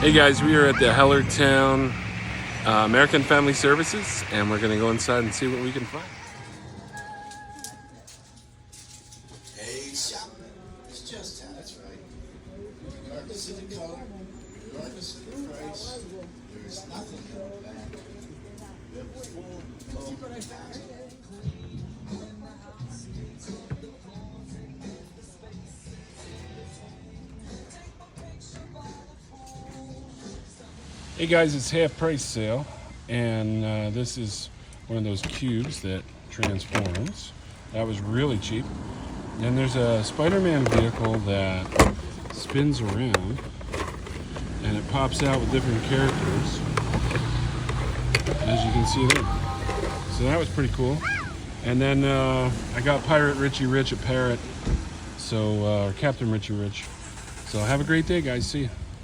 Hey guys, we are at the Hellertown American Family Services, and we're gonna go inside and see what we can find. Hey, shop. It's just how. That's right. Regardless of the color, regardless of the price, there's nothing held back. We're full of fashion. Hey guys, it's half price sale, and this is one of those cubes that transforms. That was really cheap. Then there's a Spider-Man vehicle that spins around, and it pops out with different characters, as you can see there. So that was pretty cool. And then I got Pirate Richie Rich, a parrot, so Captain Richie Rich. So have a great day, guys. See you.